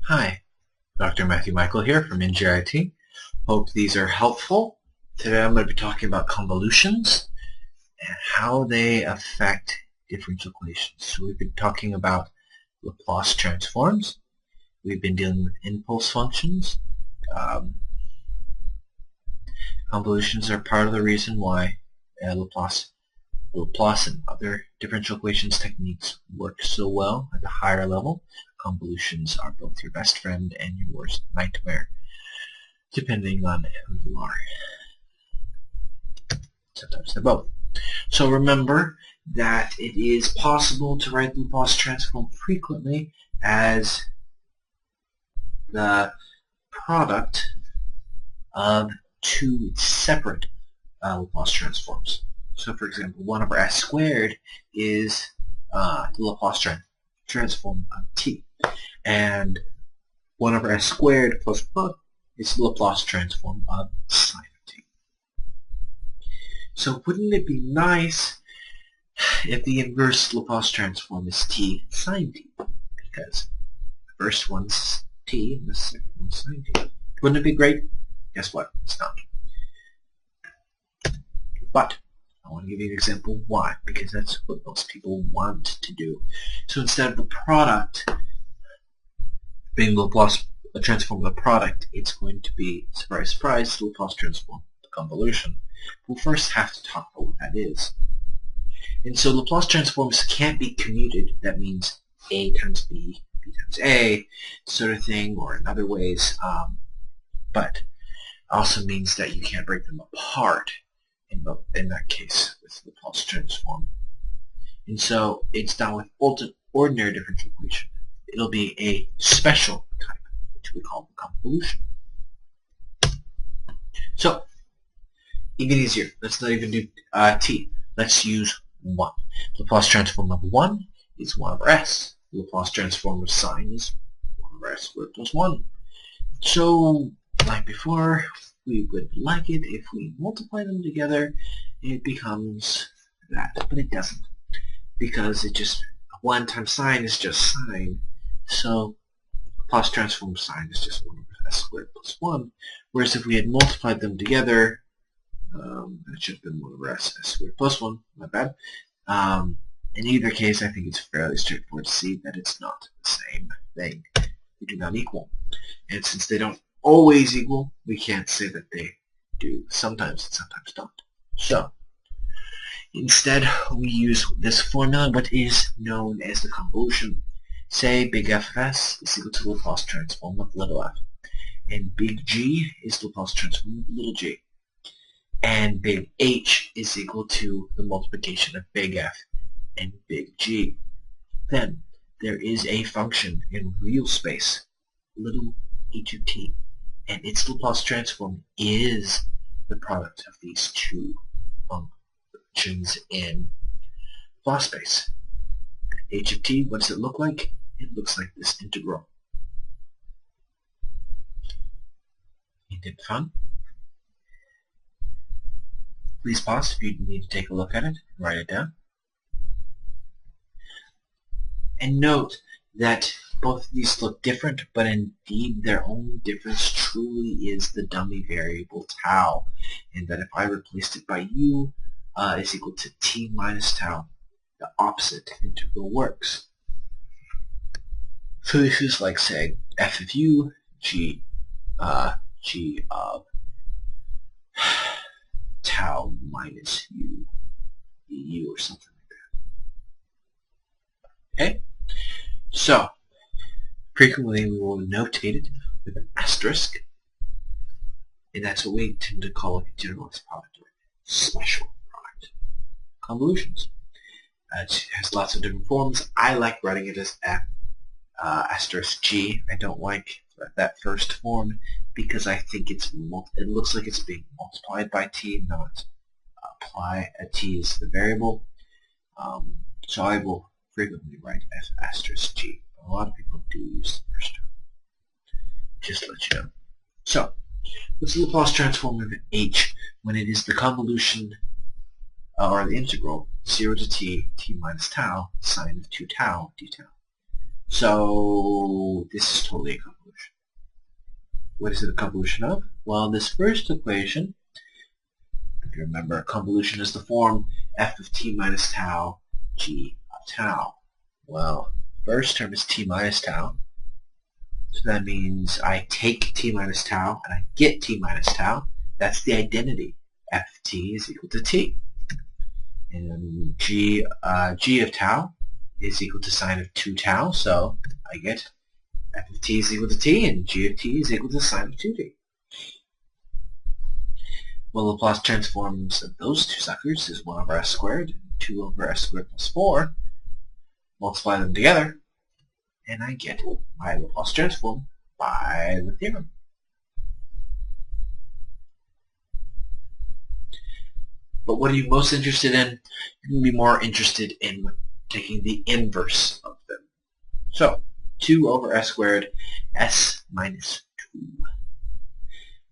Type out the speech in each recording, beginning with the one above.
Hi, Dr. Matthew Michael here from NGIT. Hope these are helpful. Today I'm going to be talking about convolutions and how they affect differential equations. So we've been talking about Laplace transforms. We've been dealing with impulse functions. Convolutions are part of the reason why Laplace and other differential equations techniques work so well at the higher level. Convolutions are both your best friend and your worst nightmare, depending on who you are. Sometimes they're both. So remember that it is possible to write the Laplace transform frequently as the product of two separate Laplace transforms. So for example, 1 over s squared is the Laplace transform of t. And 1 over s squared plus 1 is the Laplace transform of sine of t. So wouldn't it be nice if the inverse Laplace transform is t sine t? Because the first one's t and the second one's sine t. Wouldn't it be great? Guess what? It's not. But I want to give you an example why, because that's what most people want to do. So instead of the product being the Laplace transform of the product, it's going to be, surprise, surprise, the Laplace transform, the convolution. We'll first have to talk about what that is. And so Laplace transforms can't be commuted. That means A times B, B times A, sort of thing, or in other ways. But also means that you can't break them apart in that case with the Laplace transform. And so it's done with ordinary differential equation. It'll be a special type, which we call the convolution. So, even easier. Let's not even do t. Let's use 1. Laplace transform of 1 is 1 over s. The Laplace transform of sine is 1 over s squared plus 1. So, like before, we would like it if we multiply them together, it becomes that. But it doesn't, because it just 1 times sine is just sine. So Laplace transform of sine is just 1 over s squared plus 1. Whereas if we had multiplied them together, that should have been 1 over s squared plus 1. My bad. In either case, I think it's fairly straightforward to see that it's not the same thing. They do not equal. And since they don't always equal, we can't say that they do. Sometimes and sometimes don't. So instead, we use this formula, what is known as the convolution. Say big F of s is equal to the Laplace transform of little f, and big G is the Laplace transform of little g, and big H is equal to the multiplication of big F and big G. Then there is a function in real space, little h of t, and its Laplace transform is the product of these two functions in Laplace space. H of t, what does it look like? It looks like this integral. Ain't it fun? Please pause if you need to take a look at it and write it down. And note that both of these look different, but indeed their only difference truly is the dummy variable tau, and that if I replaced it by u is equal to t minus tau, the opposite integral works. So this is like saying f of u, g of tau minus u du or something like that. Okay? So, frequently we will notate it with an asterisk, and that's what we tend to call a generalized product or special product. Convolutions. It has lots of different forms. I like writing it as f asterisk g. I don't like that first form because I think it looks like it's being multiplied by t, not apply a t as the variable. So I will frequently write f asterisk g. A lot of people do use the first term. Just to let you know. So, what's the Laplace transform of h when it is the convolution or the integral 0 to t minus tau sine of 2 tau d tau? So this is totally a convolution. What is it a convolution of? Well, this first equation, if you remember, a convolution is the form f of t minus tau g of tau. Well, first term is t minus tau. So that means I take t minus tau and I get t minus tau. That's the identity. F of t is equal to t. And g of tau is equal to sine of 2 tau. So I get f of t is equal to t and g of t is equal to sine of 2t. Well, Laplace transforms of those two suckers is 1 over s squared, 2 over s squared plus 4. Multiply them together, and I get my Laplace transform by the theorem. But what are you most interested in? You're going to be more interested in taking the inverse of them. So, 2 over s squared, s minus 2.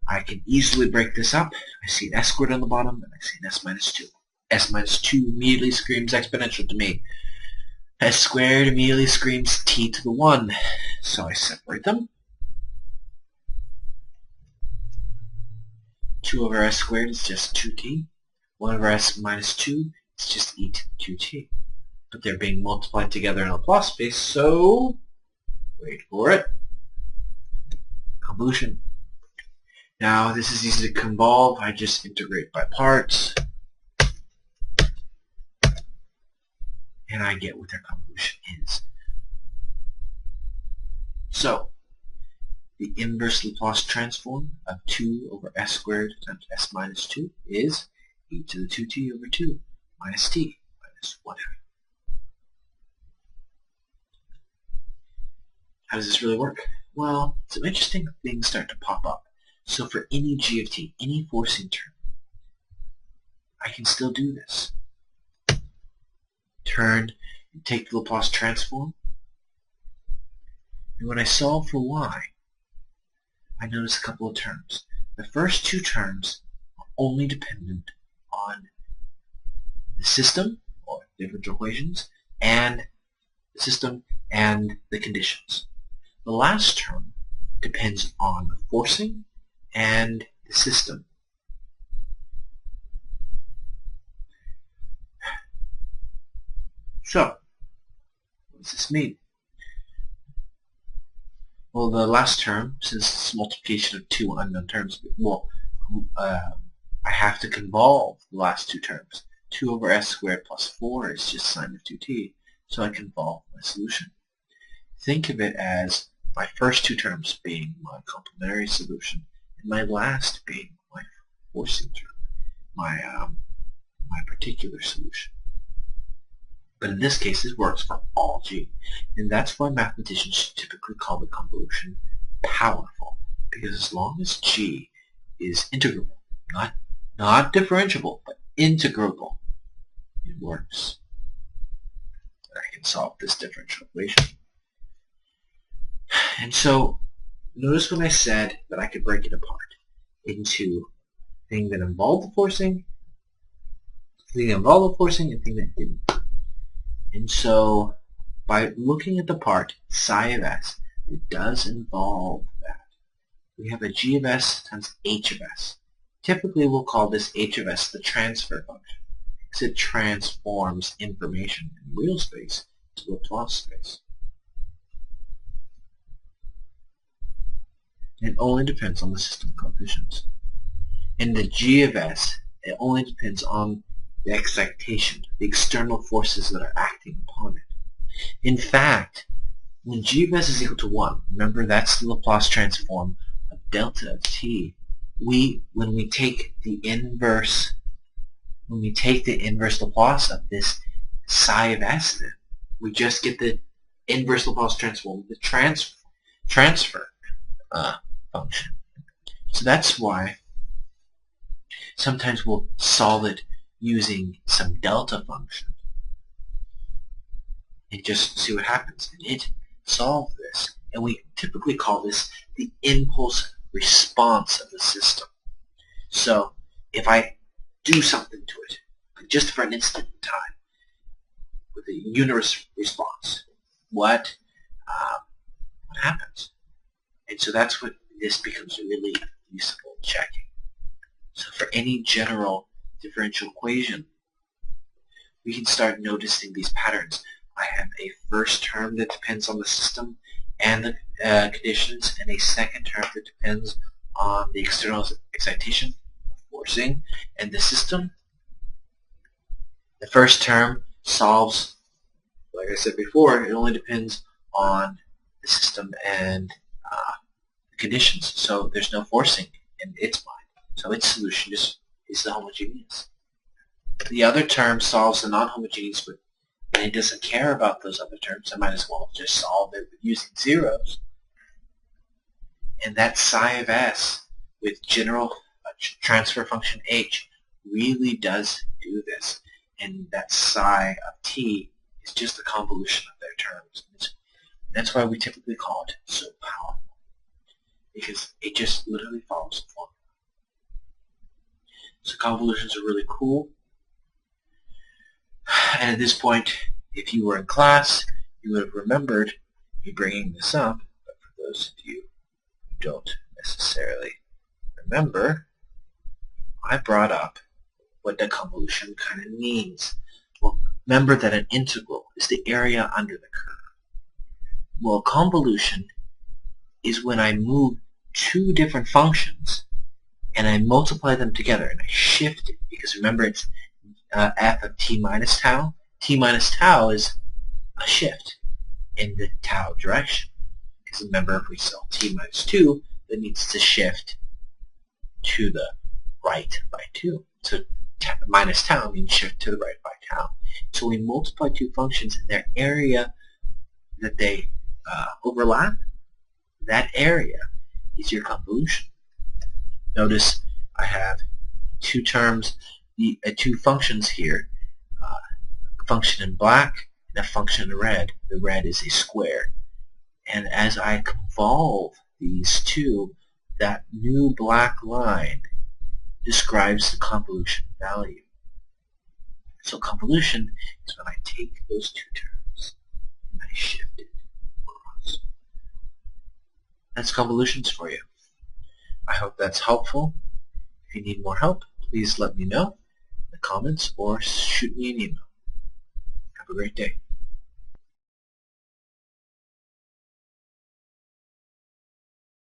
I can easily break this up. I see an s squared on the bottom, and I see an s minus 2. S minus 2 immediately screams exponential to me. S squared immediately screams t to the 1. So I separate them. 2 over s squared is just 2t. 1 over s minus 2 is just e to the 2t. But they're being multiplied together in Laplace space, so wait for it. Convolution. Now this is easy to convolve. I just integrate by parts. And I get what their convolution is. So, the inverse Laplace transform of 2 over s squared times s minus 2 is e to the 2t over 2 minus t minus 1 half. How does this really work? Well, some interesting things start to pop up. So for any g of t, any forcing term, I can still do this. Turn and take the Laplace transform. And when I solve for y, I notice a couple of terms. The first two terms are only dependent on the system, or differential equations, and the system and the conditions. The last term depends on the forcing and the system. So, what does this mean? Well, the last term, since it's multiplication of two unknown terms, well, I have to convolve the last two terms. 2 over s squared plus 4 is just sine of 2t, so I convolve my solution. Think of it as my first two terms being my complementary solution, and my last being my forcing term, my particular solution. But in this case, it works for all g. And that's why mathematicians typically call the convolution powerful. Because as long as g is integrable, not differentiable, but integrable, it works. And I can solve this differential equation. And so, notice when I said that I could break it apart into thing that involved the forcing, thing that involved the forcing, and thing that didn't. And so, by looking at the part psi of s, it does involve that. We have a g of s times h of s. Typically, we'll call this h of s the transfer function, because it transforms information in real space to Laplace space. It only depends on the system coefficients. And the g of s, it only depends on the excitation, the external forces that are acting upon it. In fact, when g of s is equal to 1, remember that's the Laplace transform of delta of t, when we take the inverse Laplace of this psi of s, then we just get the inverse Laplace transform of the transfer function. So that's why sometimes we'll solve it using some delta function and just see what happens. And it solved this, and we typically call this the impulse response of the system. So if I do something to it, just for an instant in time, with a unit response, what happens. And so that's what this becomes really useful checking. So for any general differential equation, we can start noticing these patterns. I have a first term that depends on the system and the conditions, and a second term that depends on the external excitation, forcing, and the system. The first term solves, like I said before, it only depends on the system and the conditions, so there's no forcing in its mind. So its solution is the homogeneous. The other term solves the non-homogeneous, but it doesn't care about those other terms. I might as well just solve it using zeros. And that psi of s with general transfer function h really does do this. And that psi of t is just a convolution of their terms. That's why we typically call it so powerful, because it just literally follows the formula. So convolutions are really cool. And at this point, if you were in class, you would have remembered me bringing this up. But for those of you who don't necessarily remember, I brought up what the convolution kind of means. Well, remember that an integral is the area under the curve. Well, a convolution is when I move two different functions and I multiply them together and I shift it, because remember it's f of t minus tau. T minus tau is a shift in the tau direction, because remember if we saw t minus 2, that needs to shift to the right by 2. So minus tau means shift to the right by tau. So we multiply two functions in their area that they overlap. That area is your convolution. Notice I have two terms, two functions here, a function in black and a function in red. The red is a square. And as I convolve these two, that new black line describes the convolution value. So convolution is when I take those two terms and I shift it across. That's convolutions for you. I hope that's helpful. If you need more help, please let me know in the comments or shoot me an email. Have a great day.